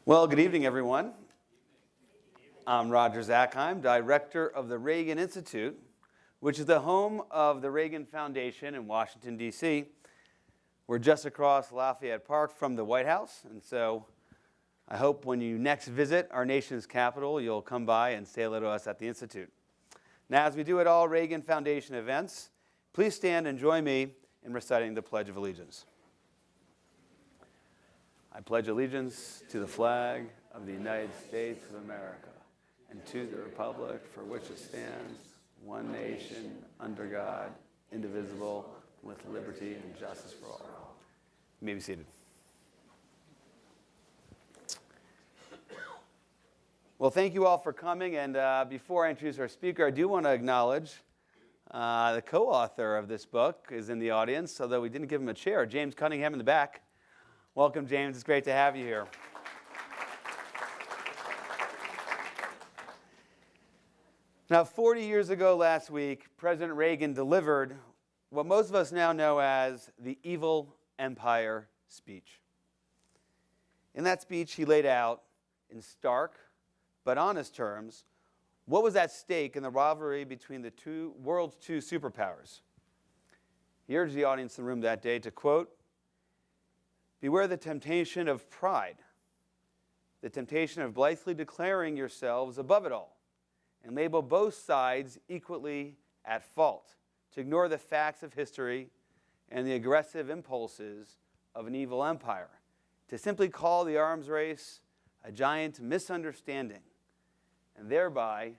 Well, good evening, everyone. I'm Roger Zackheim, director of the Reagan Institute, which is the home of the Reagan Foundation in Washington, D.C. We're just across Lafayette Park from the White House, and so I hope when you next visit our nation's capital, you'll come by and say hello to us at the Institute. Now, as we do at all Reagan Foundation events, please stand and join me in reciting the Pledge of Allegiance. I pledge allegiance to the flag of the United States of America and to the republic for which it stands, one nation, under God, indivisible, with liberty and justice for all. You may be seated. Well, thank you all for coming. And before I introduce our speaker, I do want to acknowledge the co-author of this book is in the audience, although we didn't give him a chair, James Cunningham in the back. Welcome, James. It's great to have you here. Now, 40 years ago last week, President Reagan delivered what most of us now know as the Evil Empire speech. In that speech, he laid out in stark but honest terms what was at stake in the rivalry between the world's two superpowers. He urged the audience in the room that day to, quote, "Beware the temptation of pride, the temptation of blithely declaring yourselves above it all, and label both sides equally at fault, to ignore the facts of history and the aggressive impulses of an evil empire, to simply call the arms race a giant misunderstanding, and thereby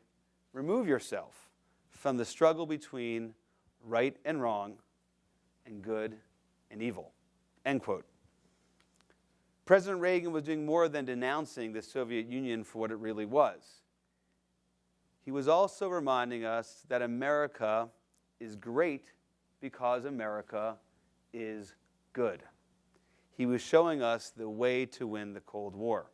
remove yourself from the struggle between right and wrong and good and evil," end quote. President Reagan was doing more than denouncing the Soviet Union for what it really was. He was also reminding us that America is great because America is good. He was showing us the way to win the Cold War.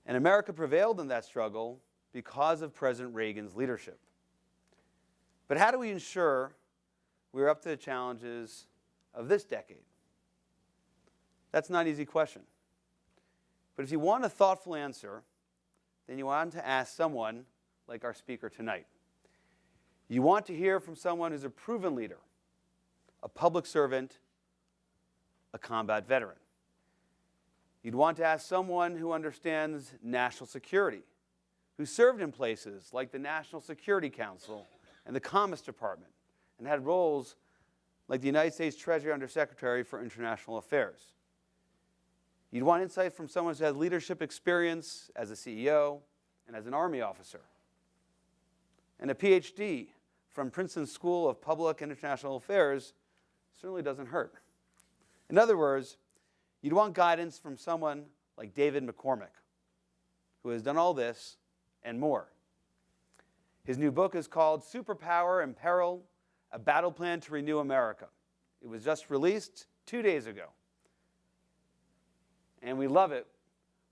And America prevailed in that struggle because of President Reagan's leadership. But how do we ensure we're up to the challenges of this decade? That's not an easy question. But if you want a thoughtful answer, then you want to ask someone like our speaker tonight. You want to hear from someone who's a proven leader, a public servant, a combat veteran. You'd want to ask someone who understands national security, who served in places like the National Security Council and the Commerce Department, and had roles like the United States Treasury Undersecretary for International Affairs. You'd want insight from someone who's had leadership experience as a CEO and as an Army officer, and a PhD from Princeton School of Public and International Affairs certainly doesn't hurt. In other words, you'd want guidance from someone like David McCormick, who has done all this and more. His new book is called Superpower and Peril, a battle plan to renew America. It was just released 2 days ago. And we love it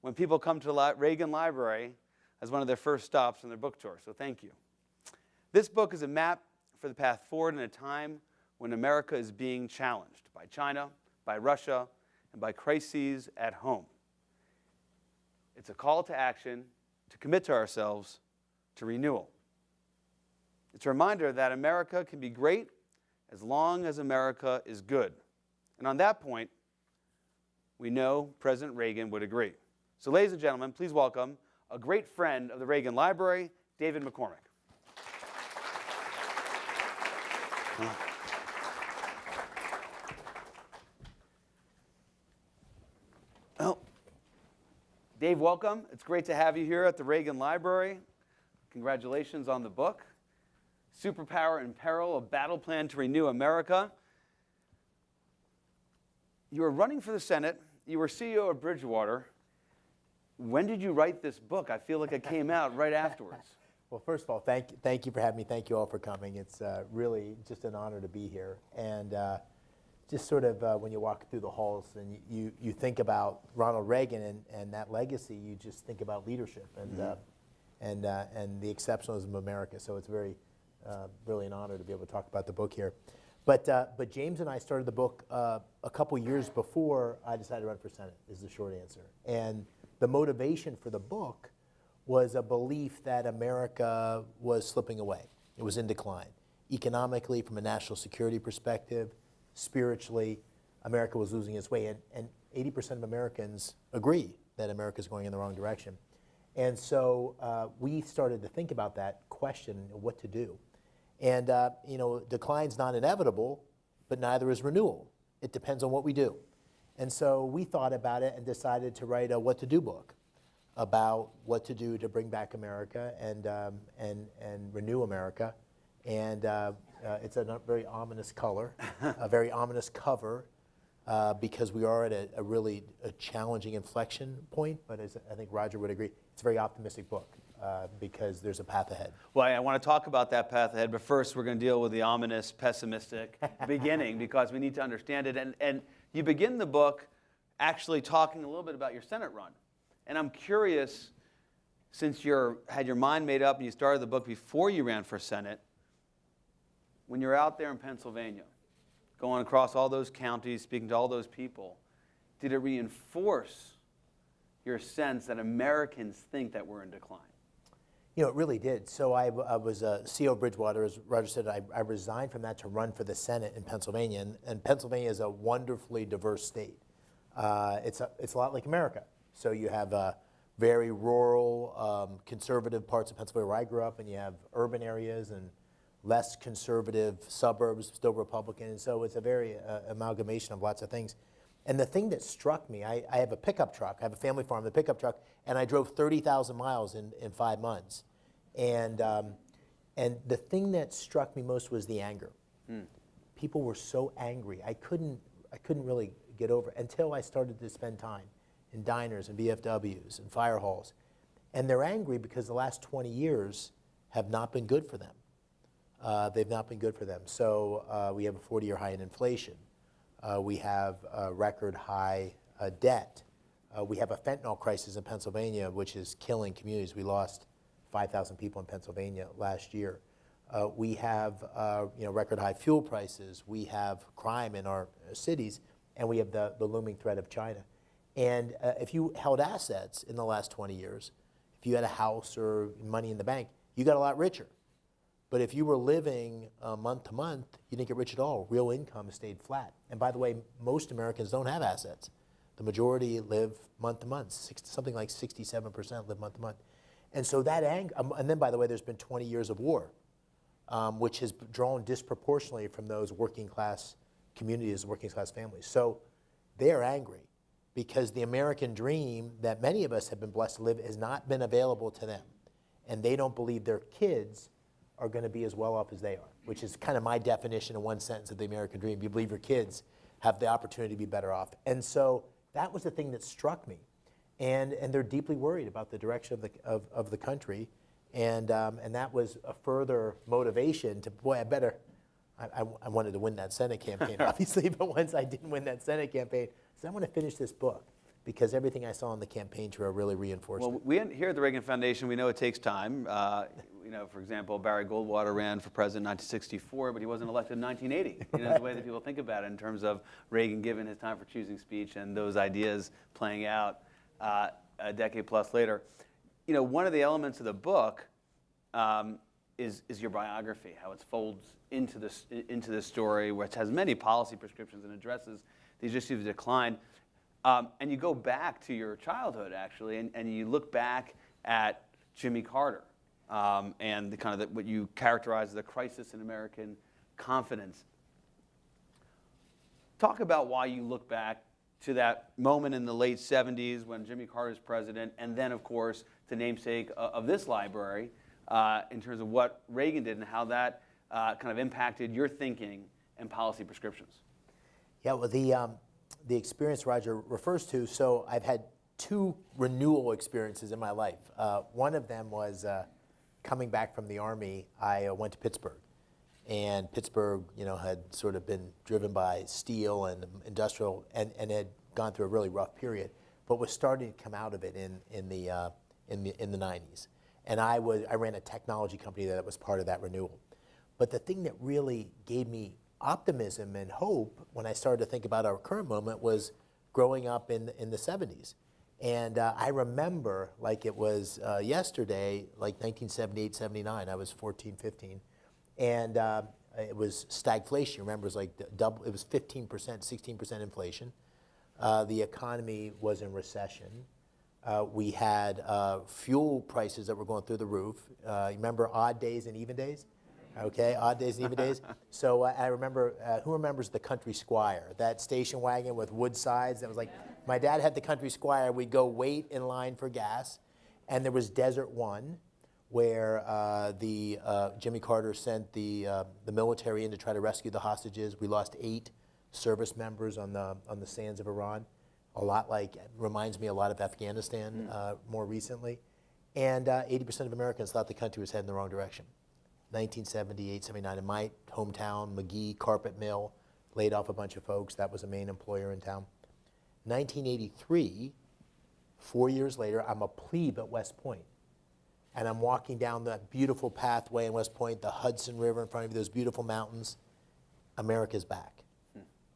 when people come to the Reagan Library as one of their first stops on their book tour, so thank you. This book is a map for the path forward in a time when America is being challenged by China, by Russia, and by crises at home. It's a call to action to commit to ourselves to renewal. It's a reminder that America can be great as long as America is good. And on that point, we know President Reagan would agree. So ladies and gentlemen, please welcome a great friend of the Reagan Library, David McCormick. Well, Dave, welcome. It's great to have you here at the Reagan Library. Congratulations on the book, Superpower and Peril, a battle plan to renew America. You were running for the Senate. You were CEO of Bridgewater. When did you write this book? I feel like it came out right afterwards. Well, first of all, thank you for having me. Thank you all for coming. It's really just an honor to be here. And just sort of when you walk through the halls and you think about Ronald Reagan and that legacy, you just think about leadership and the exceptionalism of America. So it's really an honor to be able to talk about the book here. But James and I started the book a couple years before I decided to run for Senate, is the short answer. And the motivation for the book was a belief that America was slipping away. It was in decline. Economically, from a national security perspective, spiritually, America was losing its way. And 80% of Americans agree that America is going in the wrong direction. And so we started to think about that question, what to do. And decline's not inevitable, but neither is renewal. It depends on what we do. And so we thought about it and decided to write a what to do book about what to do to bring back America and renew America. And it's a very ominous color, a very ominous cover, because we are at a really challenging inflection point. But as I think Roger would agree, it's a very optimistic book. Because there's a path ahead. Well, I want to talk about that path ahead, but first we're going to deal with the ominous, pessimistic beginning, because we need to understand it. And you begin the book actually talking a little bit about your Senate run. And I'm curious, since you had your mind made up and you started the book before you ran for Senate, when you're out there in Pennsylvania, going across all those counties, speaking to all those people, did it reinforce your sense that Americans think that we're in decline? It really did. So I was CEO of Bridgewater, as Roger said. I resigned from that to run for the Senate in Pennsylvania. And Pennsylvania is a wonderfully diverse state. It's a lot like America. So you have very rural, conservative parts of Pennsylvania where I grew up, and you have urban areas and less conservative suburbs, still Republican. And so it's a very amalgamation of lots of things. And the thing that struck me, I have a pickup truck. I have a family farm, the pickup truck, and I drove 30,000 miles in 5 months. And the thing that struck me most was the anger. People were so angry. I couldn't really get over it until I started to spend time in diners and VFWs and fire halls. And they're angry because the last 20 years have not been good for them. They've not been good for them. So we have a 40-year high in inflation. We have record high debt. We have a fentanyl crisis in Pennsylvania, which is killing communities. We lost 5,000 people in Pennsylvania last year. We have record high fuel prices. We have crime in our cities, and we have the looming threat of China. And if you held assets in the last 20 years, if you had a house or money in the bank, you got a lot richer. But if you were living month to month, you didn't get rich at all. Real income stayed flat. And by the way, most Americans don't have assets. The majority live month to month. Something like 67% live month to month. And so that anger, and then by the way, there's been 20 years of war, which has drawn disproportionately from those working class communities, working class families. So they're angry because the American dream that many of us have been blessed to live has not been available to them. And they don't believe their kids are going to be as well off as they are, which is kind of my definition in one sentence of the American dream. You believe your kids have the opportunity to be better off. And so that was the thing that struck me. And they're deeply worried about the direction of the country. And that was a further motivation to, boy, I wanted to win that Senate campaign, obviously, but once I didn't win that Senate campaign, I said, I want to finish this book because everything I saw on the campaign trail really reinforced it. Well, we here at the Reagan Foundation, we know it takes time. For example, Barry Goldwater ran for president in 1964, but he wasn't elected in 1980. The way that people think about it in terms of Reagan given his time for choosing speech and those ideas playing out a decade plus later. One of the elements of the book is your biography, how it folds into this story, which has many policy prescriptions and addresses these issues of decline. And you go back to your childhood, actually, and you look back at Jimmy Carter and the kind of what you characterize as the crisis in American confidence. Talk about why you look back to that moment in the late 70s when Jimmy Carter is president, and then, of course, the namesake of this library in terms of what Reagan did and how that kind of impacted your thinking and policy prescriptions. Yeah, well, the experience Roger refers to, so I've had two renewal experiences in my life. One of them was coming back from the Army. I went to Pittsburgh. And Pittsburgh, had sort of been driven by steel and industrial, and had gone through a really rough period, but was starting to come out of it in the 90s. And I ran a technology company that was part of that renewal. But the thing that really gave me optimism and hope when I started to think about our current moment was growing up in the 70s. And I remember like it was yesterday, like 1978, 79, I was 14, 15. And it was stagflation. Remember, it was like double, it was 15%, 16% inflation. The economy was in recession. We had fuel prices that were going through the roof. You remember odd days and even days? Okay, odd days and even days. So I remember, who remembers the Country Squire? That station wagon with wood sides that was like, my dad had the Country Squire. We'd go wait in line for gas. And there was Desert One, where Jimmy Carter sent the military in to try to rescue the hostages. We lost 8 service members on the sands of Iran. A lot like, reminds me a lot of Afghanistan more recently. And 80% of Americans thought the country was heading the wrong direction. 1978, 79, in my hometown, McGee Carpet Mill laid off a bunch of folks. That was a main employer in town. 1983, 4 years later, I'm a plebe at West Point. And I'm walking down that beautiful pathway in West Point, the Hudson River in front of you, those beautiful mountains. America's back.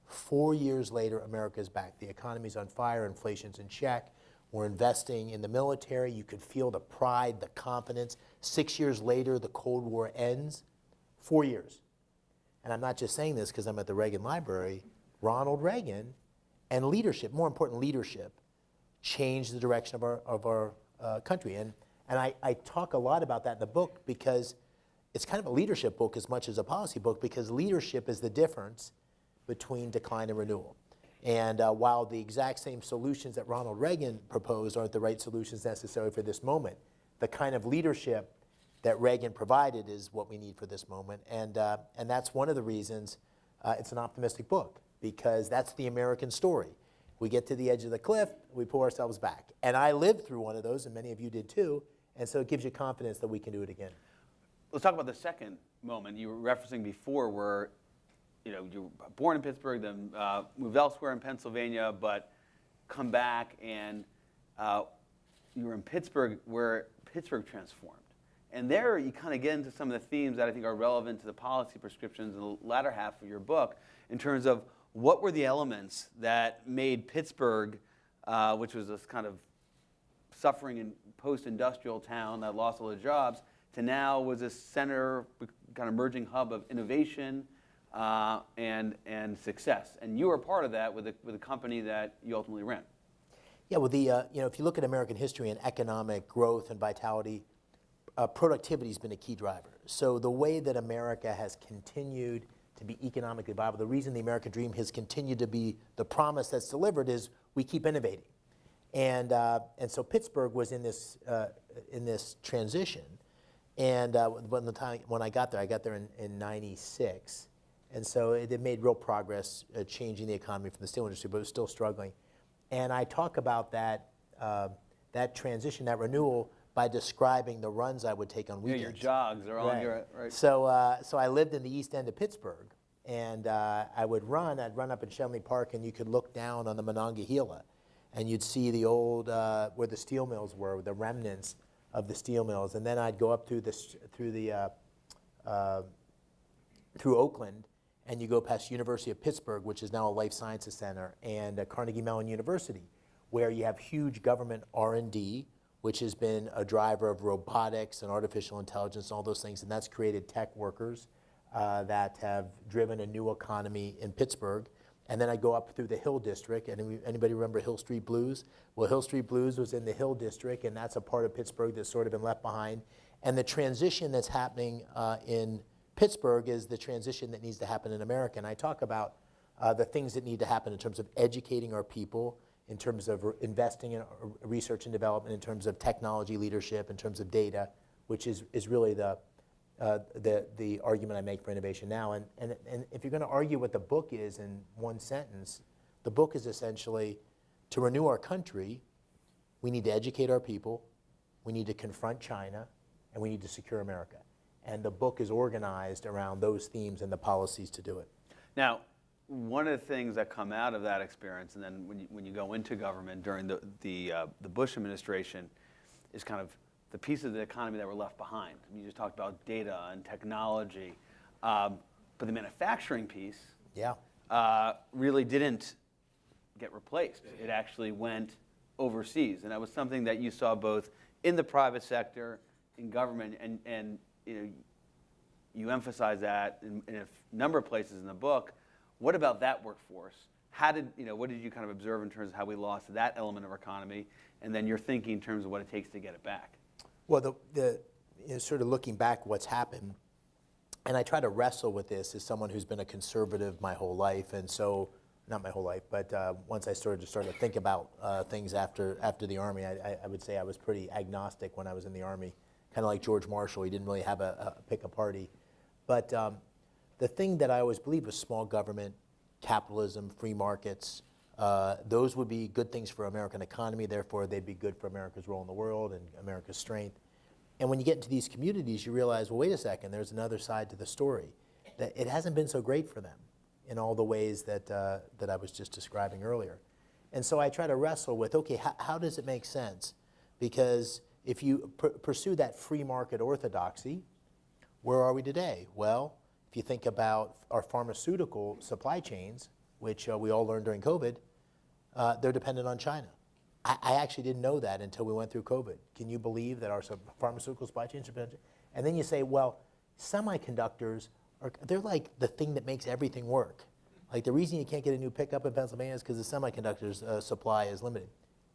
4 years later, America's back. The economy's on fire, inflation's in check. We're investing in the military. You could feel the pride, the confidence. 6 years later, the Cold War ends. 4 years. And I'm not just saying this because I'm at the Reagan Library. Ronald Reagan and leadership, more important, leadership, changed the direction of our country. And I talk a lot about that in the book because it's kind of a leadership book as much as a policy book, because leadership is the difference between decline and renewal. And while the exact same solutions that Ronald Reagan proposed aren't the right solutions necessarily for this moment, the kind of leadership that Reagan provided is what we need for this moment. And that's one of the reasons it's an optimistic book, because that's the American story. We get to the edge of the cliff, we pull ourselves back. And I lived through one of those, and many of you did too, and so it gives you confidence that we can do it again. Let's talk about the second moment you were referencing before, where you were born in Pittsburgh, then moved elsewhere in Pennsylvania, but come back, and you were in Pittsburgh, where Pittsburgh transformed. And there you kind of get into some of the themes that I think are relevant to the policy prescriptions in the latter half of your book, in terms of what were the elements that made Pittsburgh, which was this kind of suffering and post-industrial town that lost all the jobs, to now was this center, kind of emerging hub of innovation and success. And you were part of that with a company that you ultimately ran. Yeah, well, if you look at American history and economic growth and vitality, productivity has been a key driver. So the way that America has continued to be economically viable, the reason the American dream has continued to be the promise that's delivered is we keep innovating. And so Pittsburgh was in this transition. And when I got there in 96. And so it made real progress changing the economy from the steel industry, but it was still struggling. And I talk about that transition, that renewal, by describing the runs I would take on weekends. Yeah, your jogs are on your right. So I lived in the east end of Pittsburgh, and I'd run up in Shenley Park, and you could look down on the Monongahela, and you'd see the old, where the steel mills were, the remnants of the steel mills. And then I'd go up through Oakland, and you go past University of Pittsburgh, which is now a life sciences center, and Carnegie Mellon University, where you have huge government R&D, which has been a driver of robotics and artificial intelligence and all those things, and that's created tech workers that have driven a new economy in Pittsburgh. And then I go up through the Hill District, and anybody remember Hill Street Blues? Well, Hill Street Blues was in the Hill District, and that's a part of Pittsburgh that's sort of been left behind. And the transition that's happening in Pittsburgh is the transition that needs to happen in America. And I talk about the things that need to happen in terms of educating our people, in terms of investing in research and development, in terms of technology leadership, in terms of data, which is really the argument I make for innovation now. And if you're going to argue what the book is in one sentence, the book is essentially, to renew our country, we need to educate our people, we need to confront China, and we need to secure America. And the book is organized around those themes and the policies to do it. Now, one of the things that come out of that experience, and then when you go into government during the Bush administration, is kind of the pieces of the economy that were left behind. I mean, you just talked about data and technology. but the manufacturing piece Yeah. really didn't get replaced. It actually went overseas, and that was something that you saw both in the private sector, in government, and you emphasize that in a number of places in the book. What about that workforce? What did you kind of observe in terms of how we lost that element of our economy, and then your thinking in terms of what it takes to get it back? Well, sort of looking back, what's happened, and I try to wrestle with this as someone who's been a conservative my whole life, and so not my whole life, but once I started to think about things after the Army, I would say I was pretty agnostic when I was in the Army, kind of like George Marshall. He didn't really have a pick a party, but the thing that I always believed was small government, capitalism, free markets. Those would be good things for American economy. Therefore, they'd be good for America's role in the world and America's strength. And when you get into these communities, you realize, well, wait a second, there's another side to the story, that it hasn't been so great for them in all the ways that I was just describing earlier. And so I try to wrestle with, okay, how does it make sense? Because if you pursue that free market orthodoxy, where are we today? Well, if you think about our pharmaceutical supply chains, which we all learned during COVID, they're dependent on China. I actually didn't know that until we went through COVID. Can you believe that our pharmaceutical supply chains are dependent? And then you say, well, semiconductors, they're like the thing that makes everything work. Like the reason you can't get a new pickup in Pennsylvania is because the semiconductors supply is limited.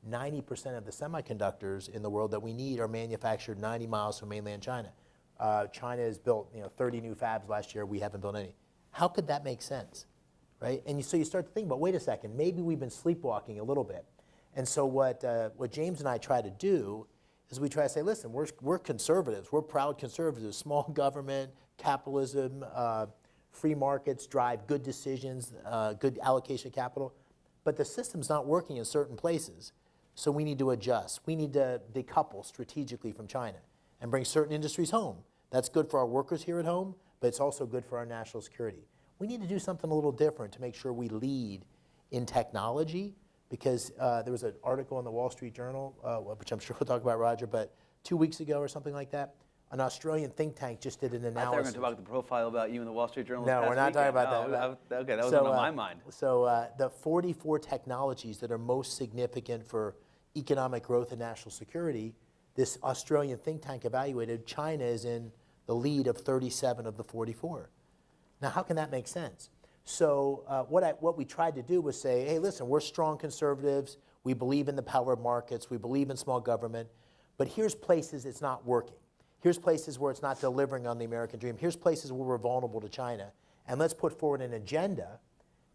90% of the semiconductors in the world that we need are manufactured 90 miles from mainland China. China has built 30 new fabs last year. We haven't built any. How could that make sense, right? And so you start to think about, wait a second, maybe we've been sleepwalking a little bit. And so what James and I try to do is we try to say, listen, we're conservatives. We're proud conservatives. Small government, capitalism, free markets drive good decisions, good allocation of capital. But the system's not working in certain places. So we need to adjust. We need to decouple strategically from China and bring certain industries home. That's good for our workers here at home, but it's also good for our national security. We need to do something a little different to make sure we lead in technology, because there was an article in the Wall Street Journal, which I'm sure we'll talk about, Roger, but 2 weeks ago or something like that, an Australian think tank just did an analysis. I thought we were going to talk about the profile about you in the Wall Street Journal. No, we're not talking about that. Okay, that was on my mind. So the 44 technologies that are most significant for economic growth and national security, this Australian think tank evaluated, China is in the lead of 37 of the 44. Now, how can that make sense? So what we tried to do was say, hey, listen, we're strong conservatives. We believe in the power of markets. We believe in small government. But here's places it's not working. Here's places where it's not delivering on the American dream. Here's places where we're vulnerable to China. And let's put forward an agenda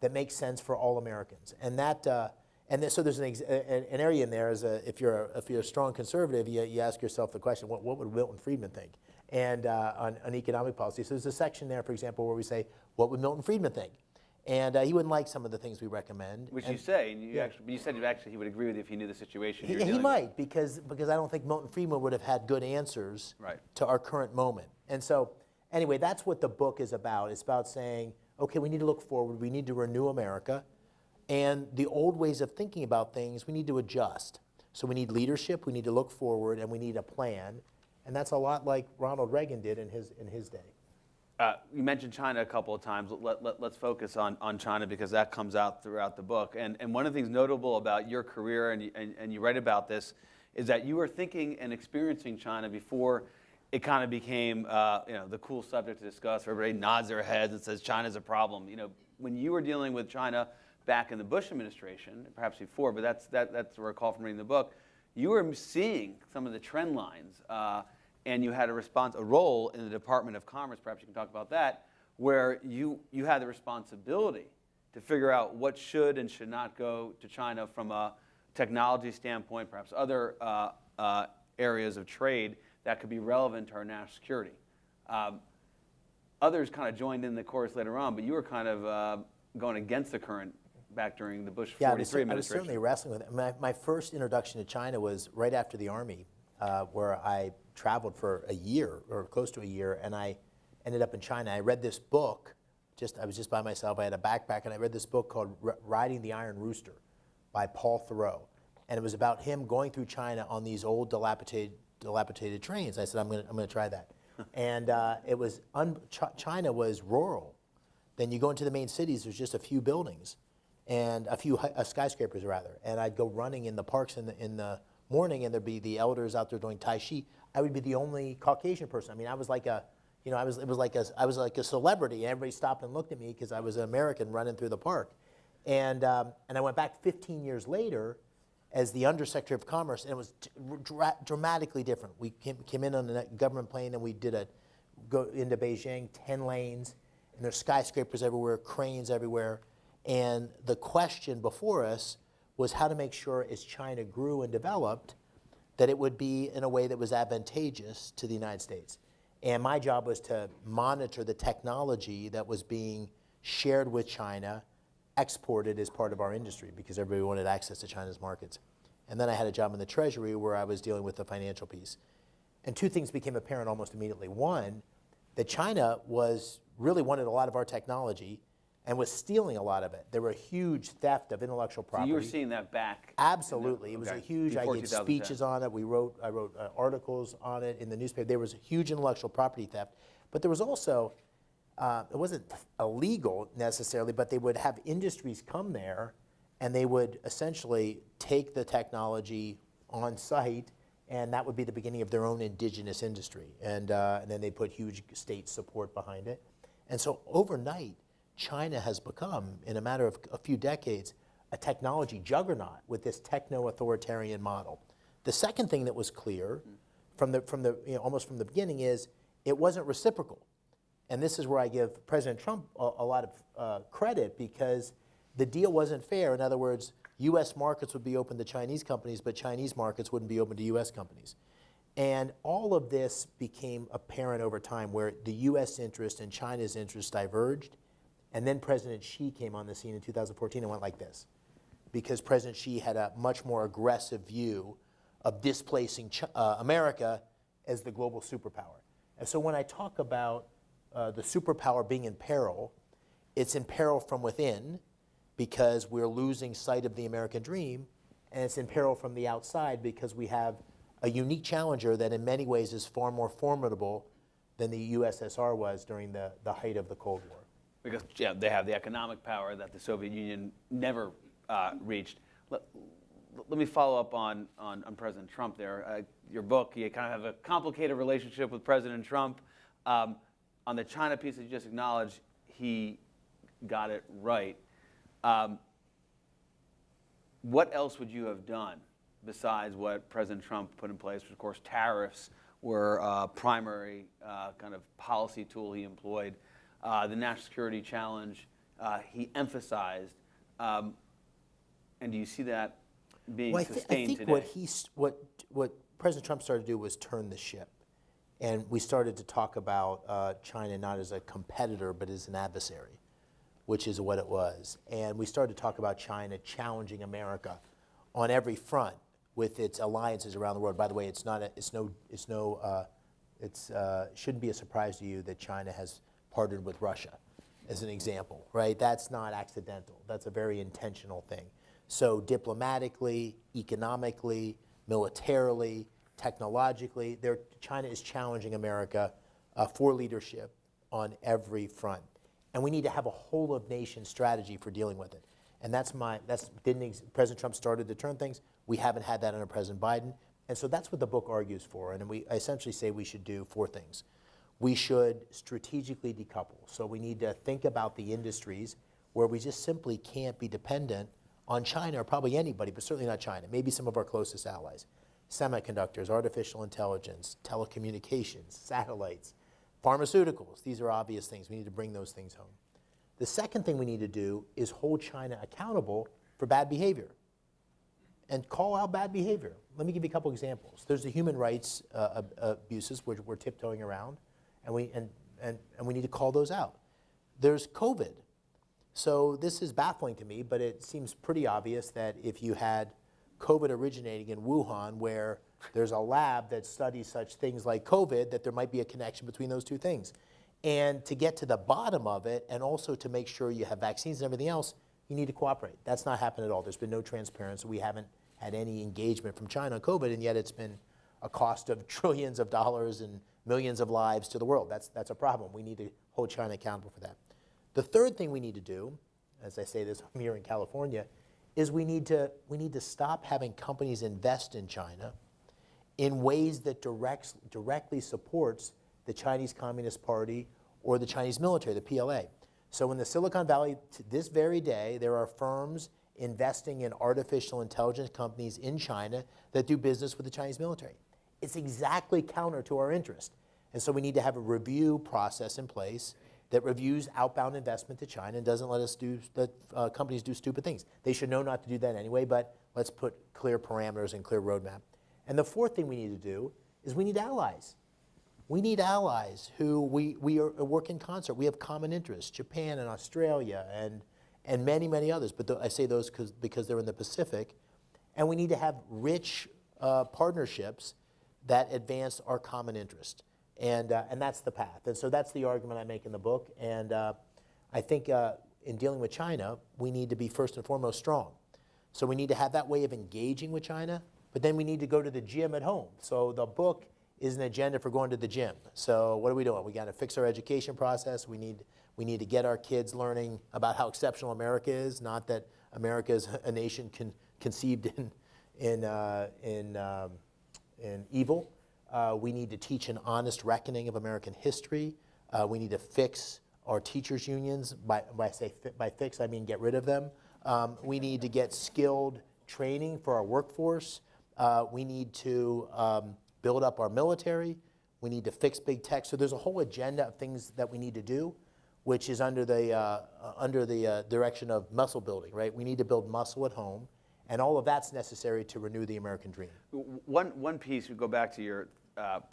that makes sense for all Americans. And so there's an area in there, if you're a strong conservative, you ask yourself the question, what would Milton Friedman think? And on economic policy. So there's a section there, for example, where we say, what would Milton Friedman think? And he wouldn't like some of the things we recommend. Which you say, and you said he would agree with you if he knew the situation you're dealing with. He might, because I don't think Milton Friedman would have had good answers to our current moment. And so, anyway, that's what the book is about. It's about saying, okay, we need to look forward. We need to renew America. And the old ways of thinking about things, we need to adjust. So we need leadership, we need to look forward, and we need a plan. And that's a lot like Ronald Reagan did in his day. You mentioned China a couple of times. Let's focus on China, because that comes out throughout the book. And one of the things notable about your career, and you write about this, is that you were thinking and experiencing China before it kind of became the cool subject to discuss. Everybody nods their heads and says China's a problem. When you were dealing with China back in the Bush administration, perhaps before, but that's what I recall from reading the book, you were seeing some of the trend lines. And you had a role in the Department of Commerce, perhaps you can talk about that, where you had the responsibility to figure out what should and should not go to China from a technology standpoint, perhaps other areas of trade that could be relevant to our national security. Others kind of joined in the chorus later on, but you were kind of going against the current back during the Bush 43 administration. I was certainly wrestling with it. My first introduction to China was right after the Army, where I traveled for a year, or close to a year, and I ended up in China. I read this book, I was just by myself, I had a backpack, and I read this book called Riding the Iron Rooster by Paul Thoreau. And it was about him going through China on these old dilapidated trains. I said, I'm going to try that. And China was rural. then you go into the main cities, there's just a few buildings and a few skyscrapers rather. And I'd go running in the parks in the morning, and there'd be the elders out there doing Tai Chi. I would be the only Caucasian person. I mean, I was like a, I was like a celebrity. Everybody stopped and looked at me because I was an American running through the park. And I went back 15 years later as the Undersecretary of Commerce, and it was dramatically different. We came in on a government plane, and we go into Beijing, 10 lanes, and there's skyscrapers everywhere, cranes everywhere. And the question before us was how to make sure as China grew and developed that it would be in a way that was advantageous to the United States. And my job was to monitor the technology that was being shared with China, exported as part of our industry, because everybody wanted access to China's markets. And then I had a job in the Treasury where I was dealing with the financial piece. And two things became apparent almost immediately. One, that China really wanted a lot of our technology and was stealing a lot of it. There were a huge theft of intellectual property. So you were seeing that back? Absolutely. It was a huge, I gave speeches on it. I wrote articles on it in the newspaper. There was a huge intellectual property theft. But there was also, it wasn't illegal necessarily, but they would have industries come there and they would essentially take the technology on site, and that would be the beginning of their own indigenous industry. And then they put huge state support behind it. And so overnight, China has become, in a matter of a few decades, a technology juggernaut with this techno-authoritarian model. The second thing that was clear almost from the beginning is it wasn't reciprocal. And this is where I give President Trump a lot of credit, because the deal wasn't fair. In other words, US markets would be open to Chinese companies, but Chinese markets wouldn't be open to US companies. And all of this became apparent over time, where the US interest and China's interest diverged. And then President Xi came on the scene in 2014 and went like this, because President Xi had a much more aggressive view of displacing America as the global superpower. And so when I talk about the superpower being in peril, it's in peril from within because we're losing sight of the American dream, and it's in peril from the outside because we have a unique challenger that in many ways is far more formidable than the USSR was during the height of the Cold War. Because they have the economic power that the Soviet Union never reached. Let me follow up on President Trump there. Your book, you kind of have a complicated relationship with President Trump. On the China piece that you just acknowledged, he got it right. What else would you have done besides what President Trump put in place? Of course, tariffs were a primary kind of policy tool he employed. The national security challenge he emphasized, and do you see that being sustained today? I think what President Trump started to do was turn the ship, and we started to talk about China not as a competitor but as an adversary, which is what it was. And we started to talk about China challenging America on every front with its alliances around the world. By the way, it shouldn't be a surprise to you that China has partnered with Russia, as an example, right? That's not accidental. That's a very intentional thing. So diplomatically, economically, militarily, technologically, China is challenging America for leadership on every front. And we need to have a whole of nation strategy for dealing with it. And President Trump started to turn things. We haven't had that under President Biden. And so that's what the book argues for. And I essentially say we should do 4 things. We should strategically decouple. So we need to think about the industries where we just simply can't be dependent on China, or probably anybody, but certainly not China, maybe some of our closest allies. Semiconductors, artificial intelligence, telecommunications, satellites, pharmaceuticals. These are obvious things. We need to bring those things home. The second thing we need to do is hold China accountable for bad behavior and call out bad behavior. Let me give you a couple examples. There's the human rights abuses which we're tiptoeing around, and we need to call those out. There's COVID. So this is baffling to me, but it seems pretty obvious that if you had COVID originating in Wuhan, where there's a lab that studies such things like COVID, that there might be a connection between those two things. And to get to the bottom of it, and also to make sure you have vaccines and everything else, you need to cooperate. That's not happened at all. There's been no transparency. We haven't had any engagement from China on COVID, and yet it's been a cost of trillions of dollars and millions of lives to the world. That's a problem. We need to hold China accountable for that. The third thing we need to do, as I say this, I'm here in California, is we need to stop having companies invest in China in ways that directly supports the Chinese Communist Party or the Chinese military, the PLA. So in the Silicon Valley, to this very day, there are firms investing in artificial intelligence companies in China that do business with the Chinese military. It's exactly counter to our interest. And so we need to have a review process in place that reviews outbound investment to China and doesn't let companies do stupid things. They should know not to do that anyway, but let's put clear parameters and clear roadmap. And the fourth thing we need to do is we need allies. We need allies who we work in concert. We have common interests, Japan and Australia and many, many others. But I say those because they're in the Pacific. And we need to have rich partnerships that advance our common interest. And that's the path. And so that's the argument I make in the book. And I think in dealing with China, we need to be first and foremost strong. So we need to have that way of engaging with China, but then we need to go to the gym at home. So the book is an agenda for going to the gym. So what are we doing? We got to fix our education process. We need to get our kids learning about how exceptional America is, not that America is a nation conceived in evil. We need to teach an honest reckoning of American history. We need to fix our teachers' unions. By fix, I mean get rid of them. We need to get skilled training for our workforce. We need to build up our military. We need to fix big tech. So there's a whole agenda of things that we need to do, which is under the direction of muscle building, right? We need to build muscle at home, and all of that's necessary to renew the American dream. One piece, we go back to your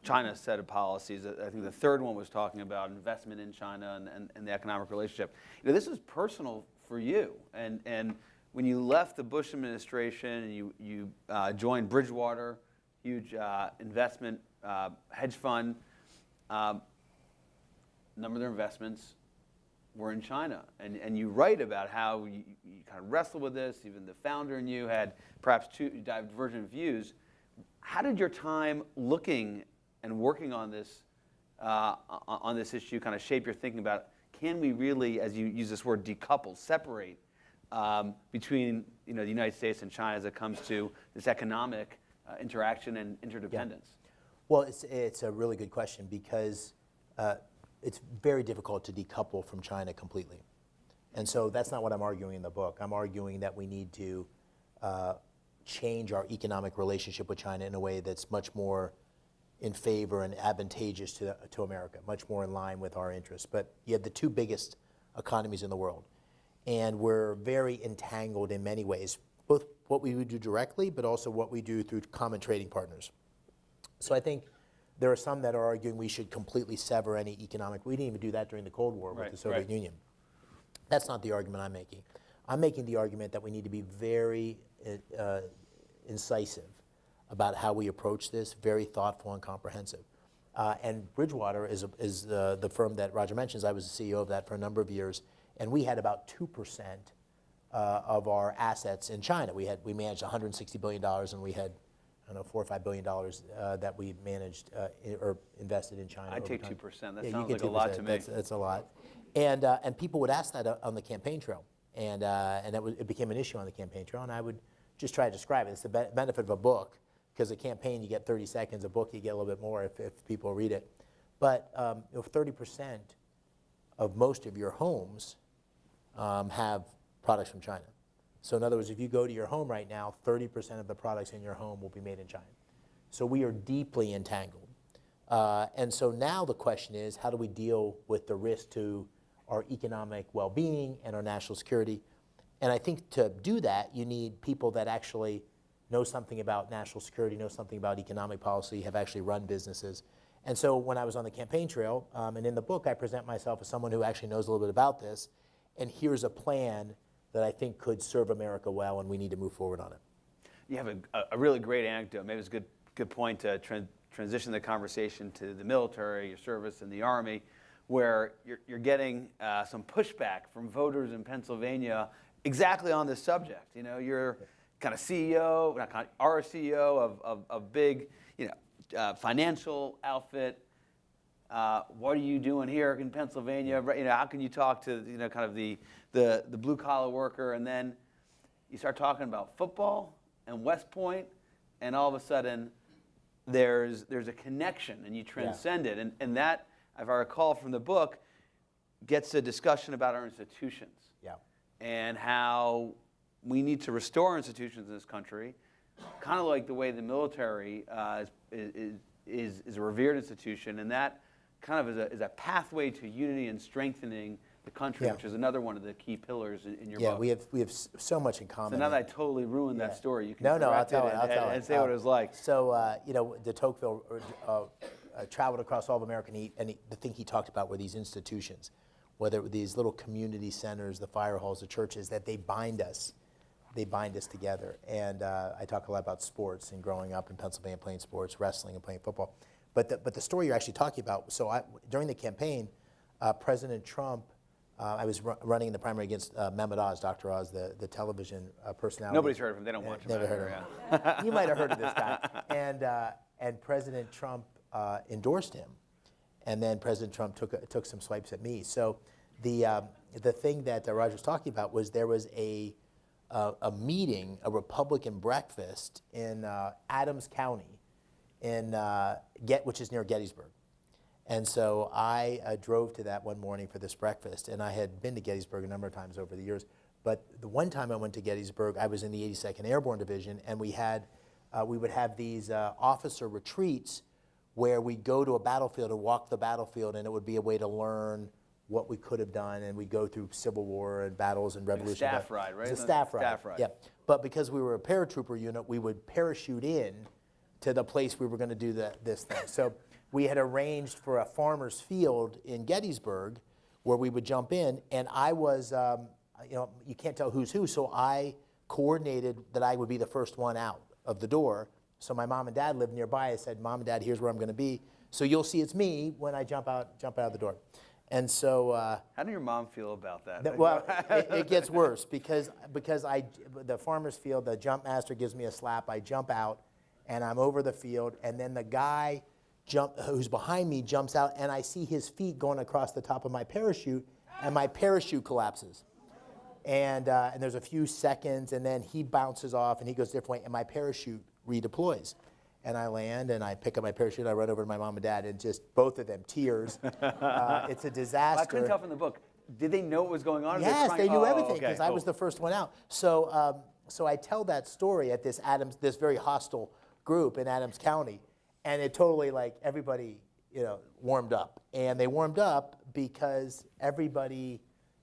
China set of policies. I think the third one was talking about investment in China and the economic relationship. This is personal for you, and when you left the Bush administration and you joined Bridgewater, huge investment hedge fund, number of their investments were in China. And you write about how you kind of wrestled with this. Even the founder and you had perhaps two divergent views. How did your time looking and working on this issue kind of shape your thinking about, can we really, as you use this word, decouple, separate between the United States and China as it comes to this economic interaction and interdependence? Yeah. Well, it's a really good question because it's very difficult to decouple from China completely. And so that's not what I'm arguing in the book. I'm arguing that we need to change our economic relationship with China in a way that's much more in favor and advantageous to America, much more in line with our interests. But you have the two biggest economies in the world. And we're very entangled in many ways, both what we would do directly, but also what we do through common trading partners. So I think there are some that are arguing we should completely sever any economic. We didn't even do that during the Cold War with the Soviet Union. That's not the argument I'm making. I'm making the argument that we need to be very incisive about how we approach this, very thoughtful and comprehensive. And Bridgewater is the firm that Roger mentions. I was the CEO of that for a number of years, and we had about 2% of our assets in China. We managed $160 billion, and we had, I don't know, $4 or $5 billion that we managed or invested in China. I'd take 2%. That sounds like a lot to me. That's a lot. And people would ask that on the campaign trail, and it became an issue on the campaign trail, and I would just try to describe it. It's the benefit of a book, because a campaign you get 30 seconds, a book you get a little bit more if people read it. But 30% of most of your homes have products from China. So in other words, if you go to your home right now, 30% of the products in your home will be made in China. So we are deeply entangled. And so now the question is, how do we deal with the risk to our economic well-being and our national security? And I think to do that, you need people that actually know something about national security, know something about economic policy, have actually run businesses. And so when I was on the campaign trail, and in the book, I present myself as someone who actually knows a little bit about this, and here's a plan that I think could serve America well, and we need to move forward on it. You have a really great anecdote. Maybe it's a good point to transition the conversation to the military, your service in the Army, where you're getting some pushback from voters in Pennsylvania exactly on this subject. You're kind of CEO, our CEO of big, financial outfit. what are you doing here in Pennsylvania? How can you talk to kind of the blue collar worker? And then you start talking about football and West Point, and all of a sudden there's a connection, and you transcend it. And that, if I recall from the book, gets a discussion about our institutions and how we need to restore institutions in this country, kind of like the way the military is a revered institution, and that kind of is a pathway to unity and strengthening the country, which is another one of the key pillars in your book. We have so much in common. So now that I totally ruined that story, you can I'll tell it and say what it was like. So de Tocqueville traveled across all of America, and the thing he talked about were these institutions, whether it were these little community centers, the fire halls, the churches, that they bind us. They bind us together. And I talk a lot about sports and growing up in Pennsylvania playing sports, wrestling and playing football. But the story you're actually talking about, so during the campaign, President Trump, I was running in the primary against Mehmet Oz, Dr. Oz, the television personality. Nobody's heard of him. They don't watch him. Never heard of him. You might have heard of this guy. And President Trump endorsed him. And then President Trump took some swipes at me. So the thing that Roger was talking about was there was a meeting, a Republican breakfast in Adams County, which is near Gettysburg. And so I drove to that one morning for this breakfast, and I had been to Gettysburg a number of times over the years. But the one time I went to Gettysburg, I was in the 82nd Airborne Division, and we would have these officer retreats where we'd go to a battlefield and walk the battlefield, and it would be a way to learn what we could have done, and we'd go through Civil War and battles and revolution. Like a staff ride, right? It's a staff ride. Yeah. But because we were a paratrooper unit, we would parachute in to the place we were going to do this thing. So we had arranged for a farmer's field in Gettysburg where we would jump in, and I was, you can't tell who's who, so I coordinated that I would be the first one out of the door. So my mom and dad lived nearby. I said, Mom and Dad, here's where I'm going to be. So you'll see it's me when I jump out of the door. And so, how did your mom feel about that? Well, it gets worse because the farmer's field, the jump master gives me a slap. I jump out, and I'm over the field, and then the guy who's behind me jumps out, and I see his feet going across the top of my parachute, and my parachute collapses. And there's a few seconds, and then he bounces off, and he goes a different way, and my parachute redeploys. And I land, and I pick up my parachute, I run over to my mom and dad, and just both of them, tears. It's a disaster. Well, I couldn't tell from the book. Did they know what was going on? Yes, they knew everything, because I was the first one out. So I tell that story at this very hostile group in Adams County, and it totally, everybody, warmed up. And they warmed up because everybody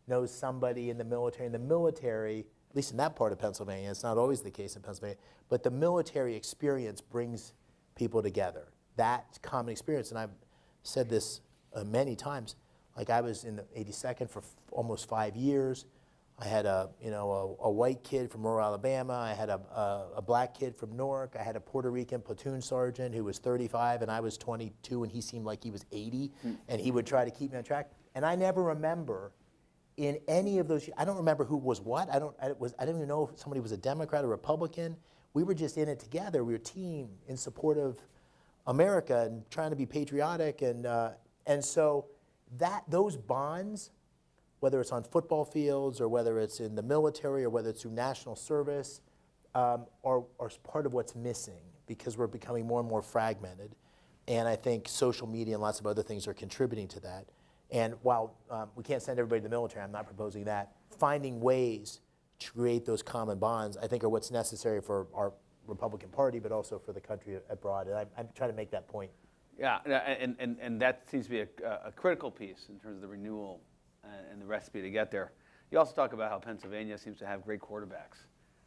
knows somebody in the military. And the military, at least in that part of Pennsylvania, it's not always the case in Pennsylvania, but the military experience brings people together. That common experience, and I've said this many times, I was in the 82nd for almost 5 years. I had a white kid from rural Alabama. I had a black kid from Newark. I had a Puerto Rican platoon sergeant who was 35, and I was 22, and he seemed like he was 80, and he would try to keep me on track. And I never remember in any of those, I don't remember who was what. I don't even know if somebody was a Democrat or Republican. We were just in it together. We were a team in support of America and trying to be patriotic, and so those bonds, whether it's on football fields or whether it's in the military or whether it's through national service, are part of what's missing because we're becoming more and more fragmented. And I think social media and lots of other things are contributing to that. And while we can't send everybody to the military, I'm not proposing that, finding ways to create those common bonds, I think, are what's necessary for our Republican Party, but also for the country abroad. And I'm trying to make that point. Yeah, and that seems to be a critical piece in terms of the renewal and the recipe to get there. You also talk about how Pennsylvania seems to have great quarterbacks.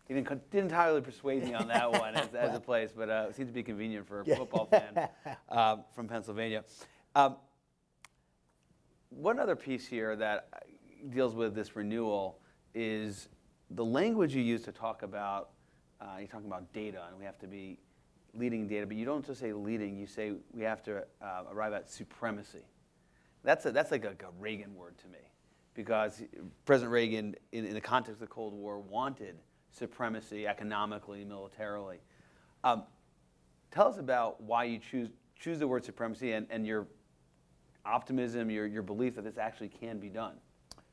He didn't entirely persuade me on that one as a place, but it seems to be convenient for a football fan from Pennsylvania. One other piece here that deals with this renewal is the language you use to talk about, you're talking about data, and we have to be leading data, but you don't just say leading, you say we have to arrive at supremacy. That's like a Reagan word to me, because President Reagan, in the context of the Cold War, wanted supremacy economically, militarily. Tell us about why you choose the word supremacy and your optimism, your belief that this actually can be done?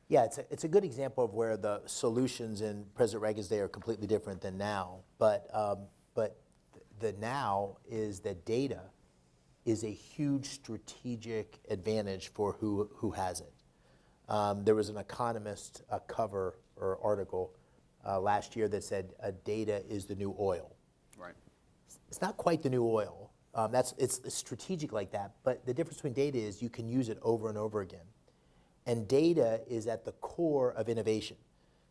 Yeah, it's a good example of where the solutions in President Reagan's day are completely different than now. But the now is that data is a huge strategic advantage for who has it. There was an Economist cover or article last year that said data is the new oil. Right. It's not quite the new oil. It's strategic like that, but the difference between data is you can use it over and over again. And data is at the core of innovation.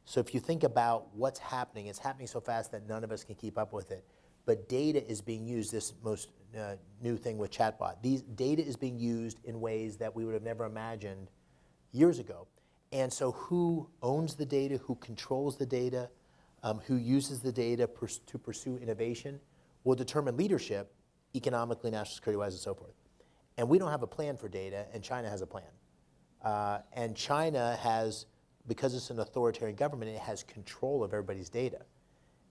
So if you think about what's happening, it's happening so fast that none of us can keep up with it. But data is being used, this most new thing with chatbot. Data is being used in ways that we would have never imagined years ago. And so who owns the data, who controls the data, who uses the data to pursue innovation will determine leadership economically, national security-wise, and so forth. And we don't have a plan for data, and China has a plan. And China has, because it's an authoritarian government, it has control of everybody's data.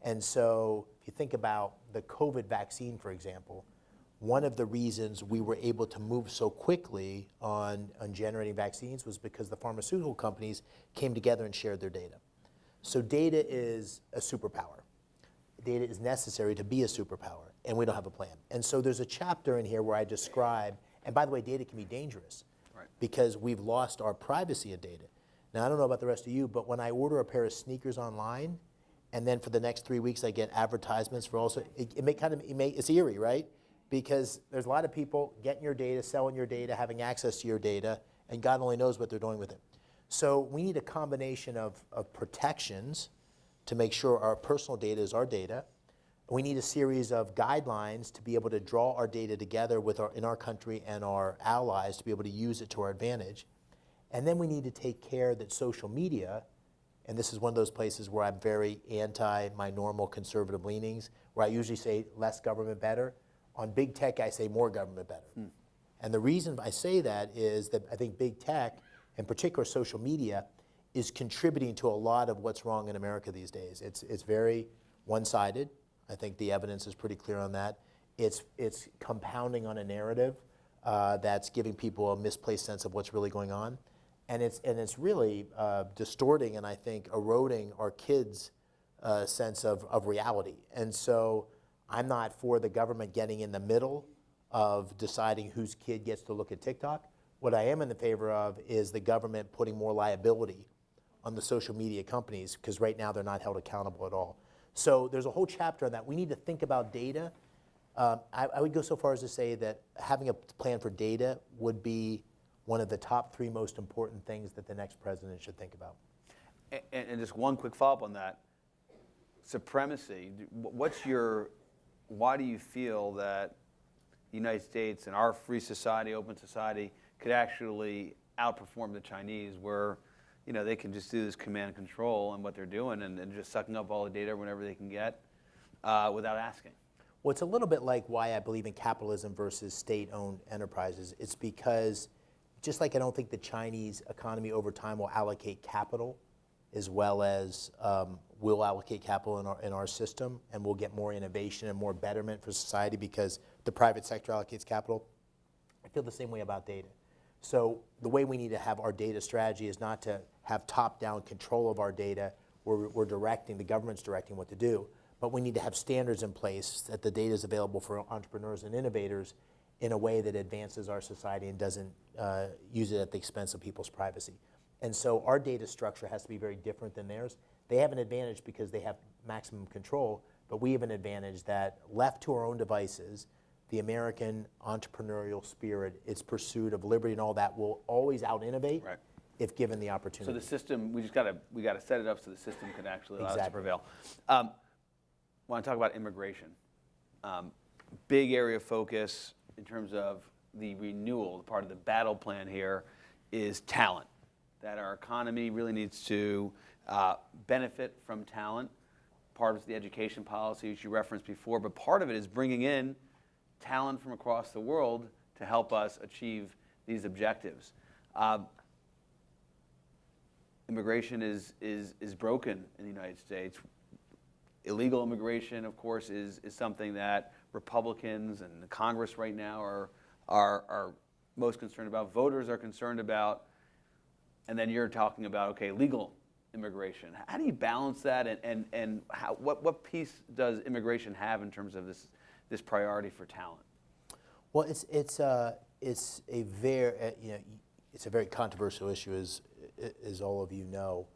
And so if you think about the COVID vaccine, for example, one of the reasons we were able to move so quickly on generating vaccines was because the pharmaceutical companies came together and shared their data. So data is a superpower. Data is necessary to be a superpower, and we don't have a plan. And so there's a chapter in here where I describe, and by the way, data can be dangerous. Because we've lost our privacy in data. Now, I don't know about the rest of you, but when I order a pair of sneakers online, and then for the next 3 weeks I get advertisements for also, it's eerie, right? Because there's a lot of people getting your data, selling your data, having access to your data, and God only knows what they're doing with it. So we need a combination of protections to make sure our personal data is our data. We need a series of guidelines to be able to draw our data together in our country and our allies to be able to use it to our advantage. And then we need to take care that social media, and this is one of those places where I'm very anti my normal conservative leanings, where I usually say less government better. On big tech, I say more government better. And the reason I say that is that I think big tech, in particular social media, is contributing to a lot of what's wrong in America these days. It's very one-sided. I think the evidence is pretty clear on that. It's compounding on a narrative that's giving people a misplaced sense of what's really going on. And it's really distorting and I think eroding our kids' sense of reality. And so I'm not for the government getting in the middle of deciding whose kid gets to look at TikTok. What I am in the favor of is the government putting more liability on the social media companies, because right now they're not held accountable at all. So there's a whole chapter on that. We need to think about data. I would go so far as to say that having a plan for data would be one of the top 3 most important things that the next president should think about. And just one quick follow-up on that. Supremacy, why do you feel that the United States and our free society, open society, could actually outperform the Chinese where they can just do this command and control and what they're doing and just sucking up all the data whenever they can get without asking? Well, it's a little bit like why I believe in capitalism versus state-owned enterprises. It's because just like I don't think the Chinese economy over time will allocate capital as well as we'll allocate capital in our system, and we'll get more innovation and more betterment for society because the private sector allocates capital. I feel the same way about data. So the way we need to have our data strategy is not to have top-down control of our data where we're directing, the government's directing what to do, but we need to have standards in place that the data is available for entrepreneurs and innovators in a way that advances our society and doesn't use it at the expense of people's privacy. And so our data structure has to be very different than theirs. They have an advantage because they have maximum control, but we have an advantage that left to our own devices, the American entrepreneurial spirit, its pursuit of liberty and all that will always out-innovate if given the opportunity. So the system, we got to set it up so the system can actually allow us to prevail. Want to talk about immigration. Big area of focus in terms of the renewal, part of the battle plan here is talent. That our economy really needs to benefit from talent. Part of the education policy, which you referenced before, but part of it is bringing in talent from across the world to help us achieve these objectives. Immigration is broken in the United States. Illegal immigration, of course, is something that Republicans and the Congress right now are most concerned about, voters are concerned about, and then you're talking about, okay, legal immigration. How do you balance that, and what piece does immigration have in terms of this priority for talent? Well, it's a very it's a very controversial issue, as all of you know,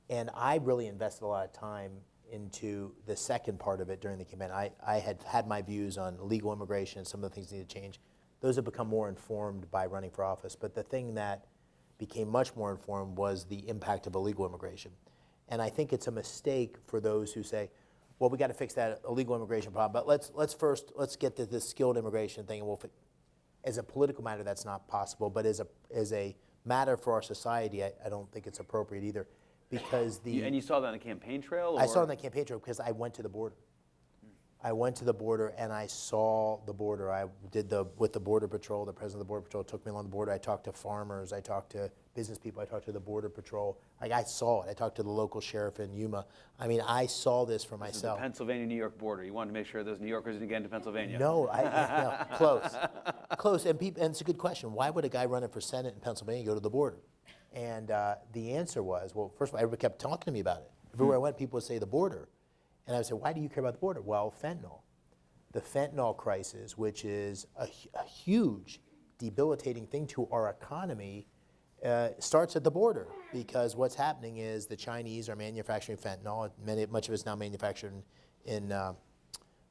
and I really invested a lot of time into the second part of it during the campaign. I had my views on legal immigration, some of the things need to change. Those have become more informed by running for office, but the thing that became much more informed was the impact of illegal immigration. And I think it's a mistake for those who say, well, we got to fix that illegal immigration problem, but let's get to this skilled immigration thing, and we'll fix. As a political matter, that's not possible, but as a matter for our society, I don't think it's appropriate either, because And you saw that on the campaign trail? Or? I saw it on the campaign trail because I went to the border. I went to the border and I saw the border. I did with the Border Patrol, the president of the Border Patrol took me along the border. I talked to farmers, I talked to business people, I talked to the Border Patrol. Like, I saw it. I talked to the local sheriff in Yuma. I mean, I saw this for myself. This is the Pennsylvania-New York border. You wanted to make sure those New Yorkers didn't get into Pennsylvania. No, close. And it's a good question. Why would a guy running for Senate in Pennsylvania go to the border? And the answer was, well, first of all, everybody kept talking to me about it. Everywhere I went, people would say the border. And I would say, why do you care about the border? Well, fentanyl. The fentanyl crisis, which is a huge, debilitating thing to our economy, starts at the border, because what's happening is the Chinese are manufacturing fentanyl. Much of it's now manufactured in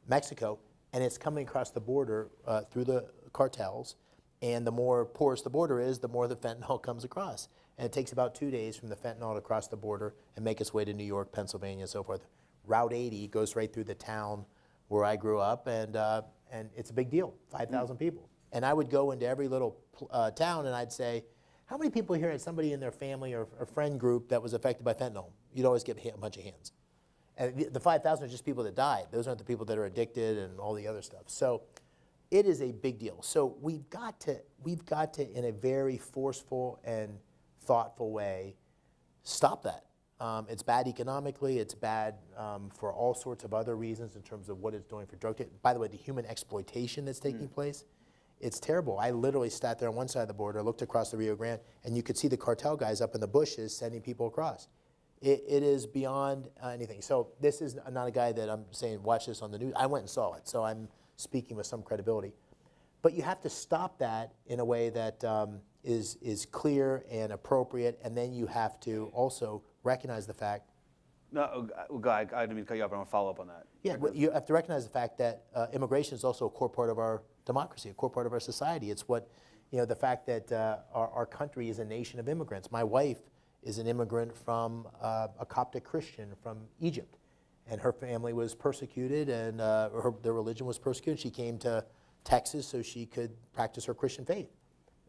Mexico, and it's coming across the border through the cartels. And the more porous the border is, the more the fentanyl comes across. And it takes about 2 days from the fentanyl to cross the border and make its way to New York, Pennsylvania, and so forth. Route 80 goes right through the town where I grew up, and it's a big deal, 5,000 people. And I would go into every little town, and I'd say, how many people here had somebody in their family or friend group that was affected by fentanyl? You'd always get a bunch of hands. And the 5,000 are just people that died. Those aren't the people that are addicted and all the other stuff. So it is a big deal. So we've got to, in a very forceful and thoughtful way, stop that. It's bad economically. It's bad for all sorts of other reasons in terms of what it's doing for drug. By the way, the human exploitation that's taking place, it's terrible. I literally sat there on one side of the border, looked across the Rio Grande, and you could see the cartel guys up in the bushes sending people across. It is beyond anything. So this is not a guy that I'm saying, watch this on the news. I went and saw it, so I'm speaking with some credibility. But you have to stop that in a way that is clear and appropriate, and then you have to also recognize the fact. No, Guy, I didn't mean to cut you off, but I want to follow up on that. Yeah, you have to recognize the fact that immigration is also a core part of our democracy, a core part of our society. It's what, the fact that our country is a nation of immigrants. My wife is an immigrant from a Coptic Christian from Egypt, and her family was persecuted, and their religion was persecuted. She came to Texas so she could practice her Christian faith.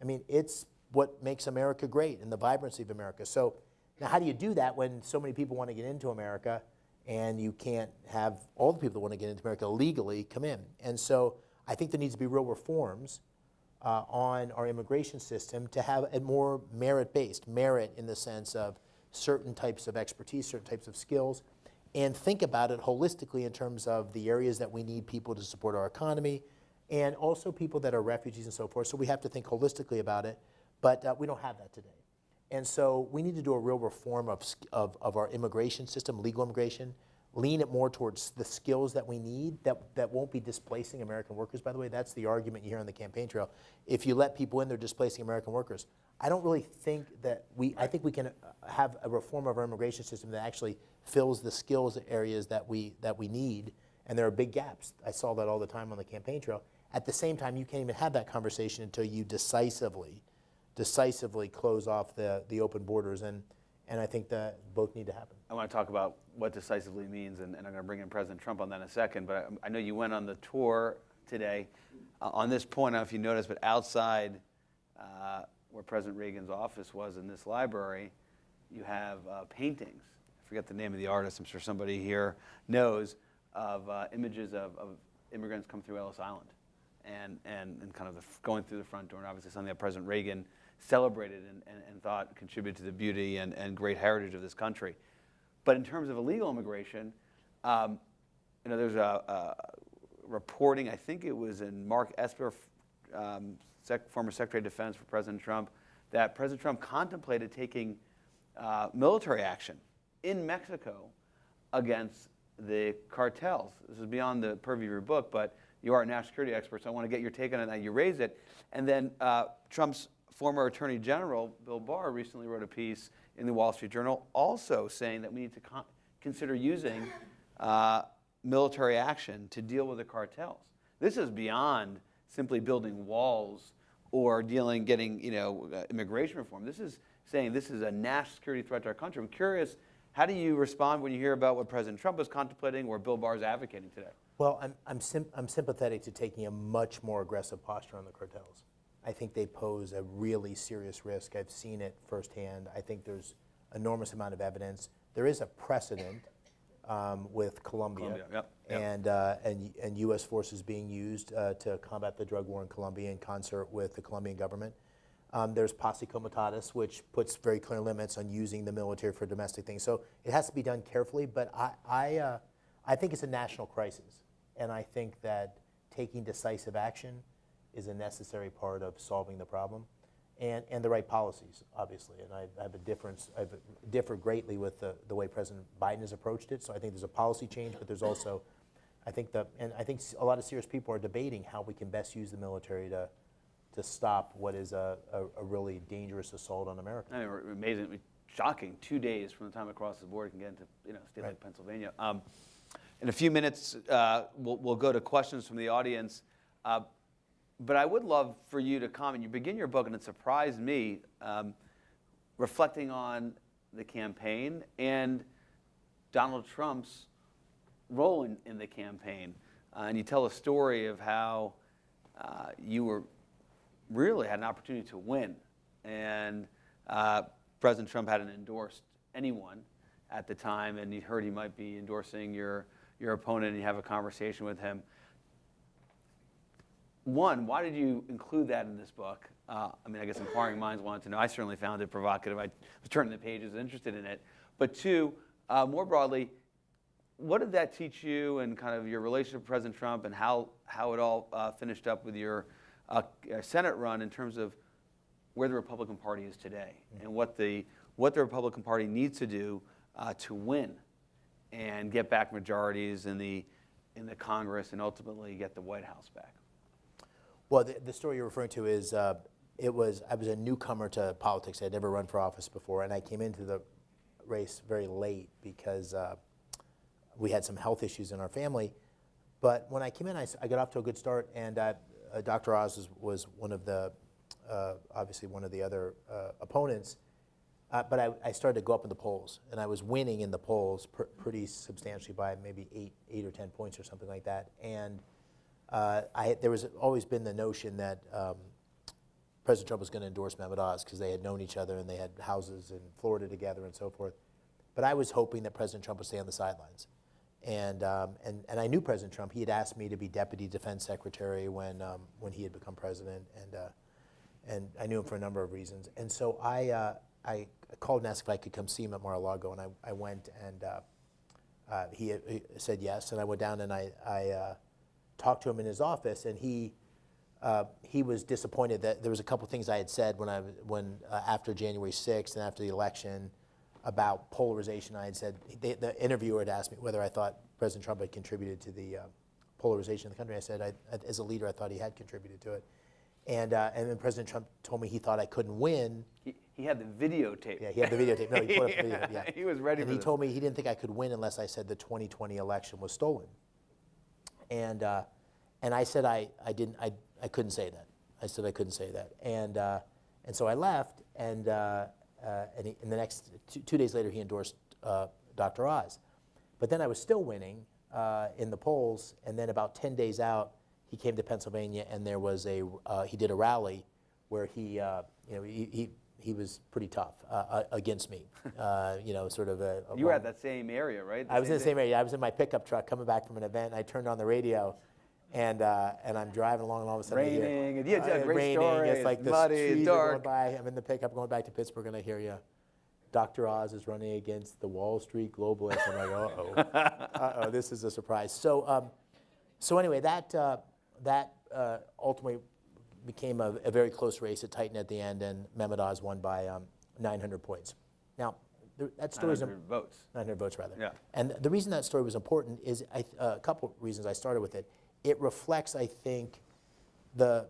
I mean, it's what makes America great and the vibrancy of America. So now, how do you do that when so many people want to get into America, and you can't have all the people that want to get into America legally come in? And so I think there needs to be real reforms on our immigration system to have it more merit-based, merit in the sense of certain types of expertise, certain types of skills, and think about it holistically in terms of the areas that we need people to support our economy, and also people that are refugees and so forth. So we have to think holistically about it, but we don't have that today. And so we need to do a real reform of our immigration system, legal immigration, lean it more towards the skills that we need that won't be displacing American workers, by the way. That's the argument you hear on the campaign trail. If you let people in, they're displacing American workers. I don't really think that I think we can have a reform of our immigration system that actually fills the skills areas that we need, and there are big gaps. I saw that all the time on the campaign trail. At the same time, you can't even have that conversation until you decisively close off the open borders, and I think that both need to happen. I want to talk about what decisively means, and I'm going to bring in President Trump on that in a second, but I know you went on the tour today. On this point, I don't know if you noticed, but outside where President Reagan's office was in this library, you have paintings. I forget the name of the artist, I'm sure somebody here knows, of images of immigrants come through Ellis Island and kind of going through the front door, and obviously something that President Reagan celebrated and thought contributed to the beauty and great heritage of this country. But in terms of illegal immigration, there's a reporting, I think it was in Mark Esper former Secretary of Defense for President Trump, that President Trump contemplated taking military action in Mexico against the cartels. This is beyond the purview of your book, but you are a national security expert, so I want to get your take on it. Now you raised it. And then Trump's former Attorney General, Bill Barr, recently wrote a piece in the Wall Street Journal also saying that we need to consider using military action to deal with the cartels. This is beyond simply building walls or getting immigration reform. This is saying this is a national security threat to our country. I'm curious, how do you respond when you hear about what President Trump is contemplating or Bill Barr is advocating today? Well, I'm sympathetic to taking a much more aggressive posture on the cartels. I think they pose a really serious risk. I've seen it firsthand. I think there's enormous amount of evidence. There is a precedent with Colombia. Yep. And U.S. forces being used to combat the drug war in Colombia in concert with the Colombian government. There's posse comitatus, which puts very clear limits on using the military for domestic things. So it has to be done carefully, but I think it's a national crisis. And I think that taking decisive action is a necessary part of solving the problem, and the right policies, obviously. And I differ greatly with the way President Biden has approached it. So I think there's a policy change, but there's also, I think a lot of serious people are debating how we can best use the military to stop what is a really dangerous assault on America. I mean, amazing, shocking. 2 days from the time it crosses the border, it can get into state like Pennsylvania. In a few minutes, we'll go to questions from the audience. But I would love for you to comment. You begin your book, and it surprised me, reflecting on the campaign and Donald Trump's role in the campaign. And you tell a story of how you really had an opportunity to win. And President Trump hadn't endorsed anyone at the time, and you heard he might be endorsing your opponent, and you have a conversation with him. One, why did you include that in this book? I mean, I guess inquiring minds wanted to know. I certainly found it provocative. I was turning the pages, interested in it. But two, more broadly, what did that teach you and kind of your relationship with President Trump and how it all finished up with your Senate run in terms of where the Republican Party is today and what the Republican Party needs to do to win and get back majorities in the Congress and ultimately get the White House back? Well, the story you're referring to is I was a newcomer to politics. I had never run for office before, and I came into the race very late because we had some health issues in our family. But when I came in, I got off to a good start, and Dr. Oz was one of the obviously one of the other opponents. But I started to go up in the polls, and I was winning in the polls pretty substantially by maybe eight or 10 points or something like that. And there was always been the notion that President Trump was going to endorse Mehmet Oz because they had known each other and they had houses in Florida together and so forth. But I was hoping that President Trump would stay on the sidelines. And I knew President Trump. He had asked me to be Deputy Defense Secretary when he had become president, and I knew him for a number of reasons. And so I called and asked if I could come see him at Mar-a-Lago, and I went, and he said yes. And I went down and I talked to him in his office, and he was disappointed that there was a couple things I had said when after January 6th and after the election about polarization. I had said, the interviewer had asked me whether I thought President Trump had contributed to the polarization of the country. I said, as a leader, I thought he had contributed to it. And then President Trump told me he thought I couldn't win. He had the videotape. Yeah, he had the videotape. No, he put up the video. Yeah. He was ready for this. And he told me he didn't think I could win unless I said the 2020 election was stolen. And I said I couldn't say that. I said I couldn't say that. And so I left, and in the next 2 days later, he endorsed Dr. Oz. But then I was still winning in the polls, and then about 10 days out, he came to Pennsylvania, and there was he did a rally where he was pretty tough against me. Sort of a. You were at that same area, right? I was in the same area. I was in my pickup truck coming back from an event, and I turned on the radio, and I'm driving along, and all of a sudden raining. And you had a great story. It's like the muddy, trees dark. are going by. I'm in the pickup going back to Pittsburgh, and I hear you. Dr. Oz is running against the Wall Street globalists. I'm like, uh-oh, this is a surprise. So anyway, that ultimately became a very close race. It tightened at the end, and Mehmet Oz won by 900 points. Now, that story is 900 votes. 900 votes, rather. Yeah. And the reason that story was important is a couple reasons I started with it. It reflects, I think, the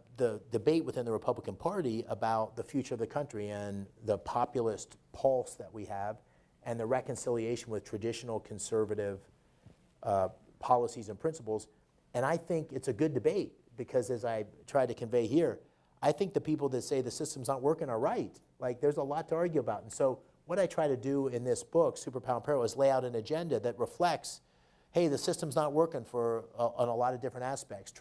debate within the Republican Party about the future of the country and the populist pulse that we have and the reconciliation with traditional conservative policies and principles. And I think it's a good debate because, as I tried to convey here, I think the people that say the system's not working are right. Like, there's a lot to argue about. And so what I try to do in this book, Superpower and Peril, is lay out an agenda that reflects, hey, the system's not working on a lot of different aspects.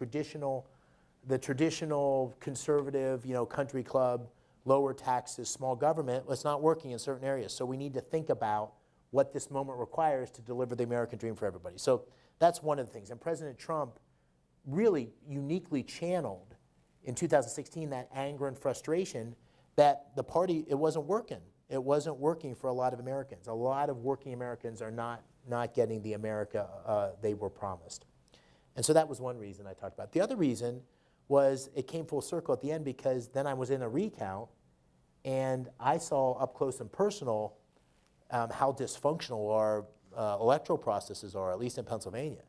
The traditional conservative, country club, lower taxes, small government, it's not working in certain areas. So we need to think about what this moment requires to deliver the American dream for everybody. So that's one of the things. And President Trump really uniquely channeled in 2016 that anger and frustration that the party, it wasn't working. It wasn't working for a lot of Americans. A lot of working Americans are not getting the America they were promised. And so that was one reason I talked about. The other reason was it came full circle at the end because then I was in a recount and I saw up close and personal how dysfunctional our electoral processes are, at least in Pennsylvania.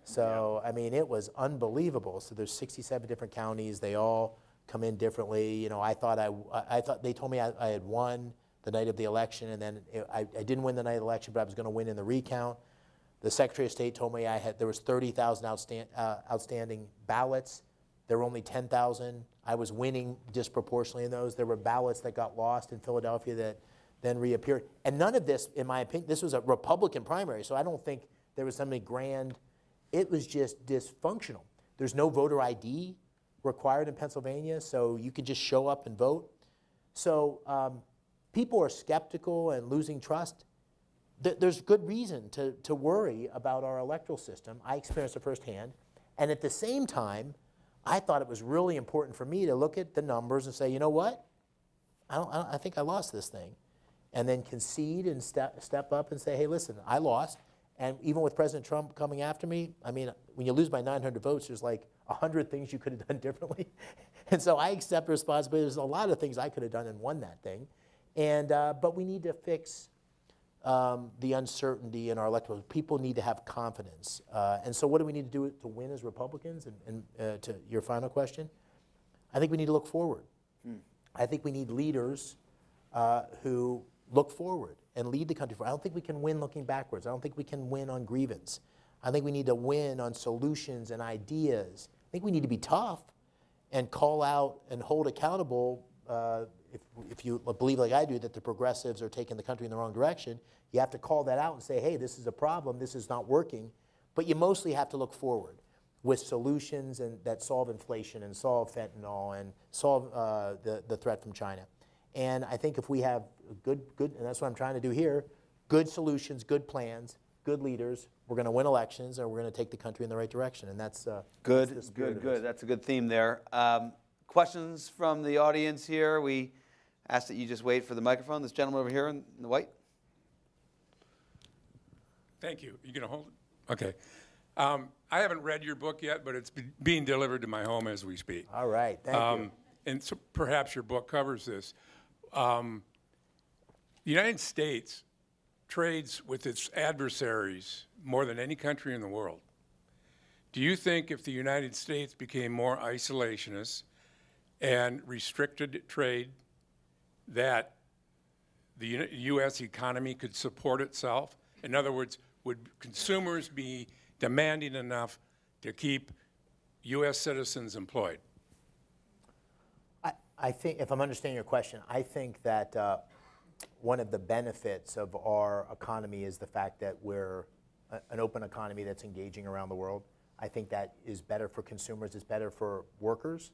So, I mean, it was unbelievable. So there's 67 different counties. They all come in differently. I thought they told me I had won the night of the election, and then I didn't win the night of the election, but I was going to win in the recount. The Secretary of State told me there was 30,000 outstanding ballots. There were only 10,000. I was winning disproportionately in those. There were ballots that got lost in Philadelphia that then reappeared. And none of this, in my opinion, this was a Republican primary, so I don't think there was something grand. It was just dysfunctional. There's no voter ID required in Pennsylvania, so you could just show up and vote. So people are skeptical and losing trust. There's good reason to worry about our electoral system. I experienced it firsthand. And at the same time, I thought it was really important for me to look at the numbers and say, you know what? I think I lost this thing. And then concede and step up and say, hey, listen, I lost. And even with President Trump coming after me, I mean, when you lose by 900 votes, there's like 100 things you could have done differently. And so I accept responsibility. There's a lot of things I could have done and won that thing. And, but we need to fix the uncertainty in our electoral. People need to have confidence. And so what do we need to do to win as Republicans? And to your final question, I think we need to look forward. I think we need leaders who look forward and lead the country forward. I don't think we can win looking backwards. I don't think we can win on grievance. I think we need to win on solutions and ideas. I think we need to be tough and call out and hold accountable. If you believe like I do that the progressives are taking the country in the wrong direction, you have to call that out and say, hey, this is a problem, this is not working. But you mostly have to look forward with solutions that solve inflation and solve fentanyl and solve the threat from China. And I think if we have good, and that's what I'm trying to do here, good solutions, good plans, good leaders, we're going to win elections and we're going to take the country in the right direction. And that's good. That's a good theme there. Questions from the audience here? We ask that you just wait for the microphone. This gentleman over here in the white. Thank you. You going to hold it? Okay. I haven't read your book yet, but it's being delivered to my home as we speak. all right. Thank you. And so perhaps your book covers this. The United States trades with its adversaries more than any country in the world. Do you think if the United States became more isolationist and restricted trade, that the U.S. economy could support itself? In other words, would consumers be demanding enough to keep U.S. citizens employed? I think, if I'm understanding your question, I think that one of the benefits of our economy is the fact that we're an open economy that's engaging around the world. I think that is better for consumers, it's better for workers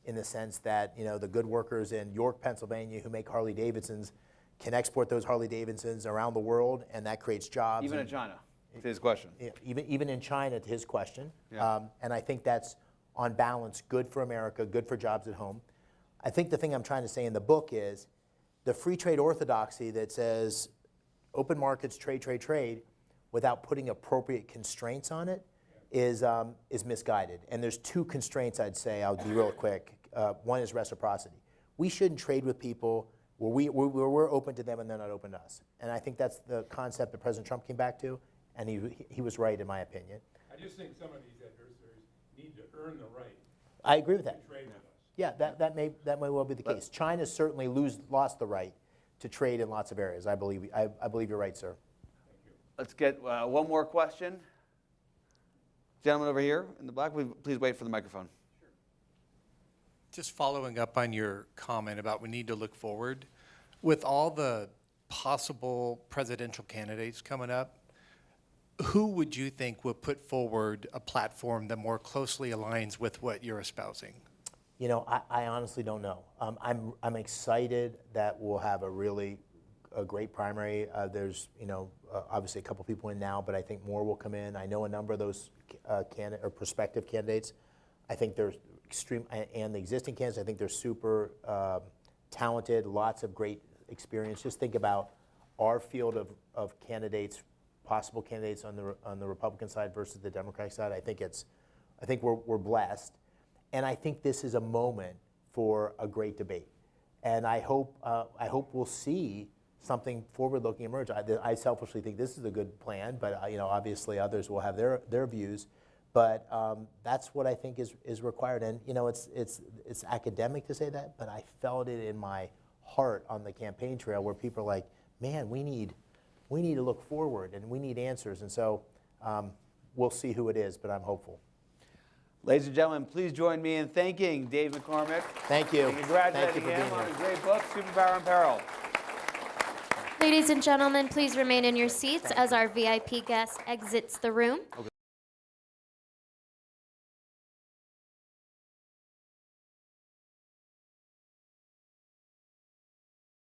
in the sense that, the good workers in York, Pennsylvania who make Harley Davidsons can export those Harley Davidsons around the world, and that creates jobs. Even in China, to his question. Even in China, to his question. Yeah. And I think that's, on balance, good for America, good for jobs at home. I think the thing I'm trying to say in the book is the free trade orthodoxy that says open markets, trade, without putting appropriate constraints on it is misguided. And there's two constraints I'd say, I'll be real quick. one is reciprocity. We shouldn't trade with people where we're open to them and they're not open to us. And I think that's the concept that President Trump came back to, and he was right in my opinion. I just think some of these adversaries need to earn the right I agree with that. to trade with us. Yeah, that may well be the case. China certainly lost the right to trade in lots of areas. I believe you're right, sir. Let's get one more question. Gentleman over here in the black, please wait for the microphone. Just following up on your comment about we need to look forward, with all the possible presidential candidates coming up, who would you think would put forward a platform that more closely aligns with what you're espousing? You know, I honestly don't know. I'm excited that we'll have a great primary. There's, obviously a couple people in now, but I think more will come in. I know a number of those prospective candidates. I think they're extreme, and the existing candidates, I think they're super talented, lots of great experience. Just think about our field of candidates, possible candidates on the Republican side versus the Democratic side. I think we're blessed, and I think this is a moment for a great debate. And I hope we'll see something forward-looking emerge. I selfishly think this is a good plan, but obviously others will have their views. But that's what I think is required. And it's academic to say that, but I felt it in my heart on the campaign trail where people are like, man, we need to look forward and we need answers. And so we'll see who it is, but I'm hopeful. Ladies and gentlemen, please join me in thanking Dave McCormick. Thank you. And congratulating him on a great book, Superpower and Peril. Ladies and gentlemen, please remain in your seats as our VIP guest exits the room.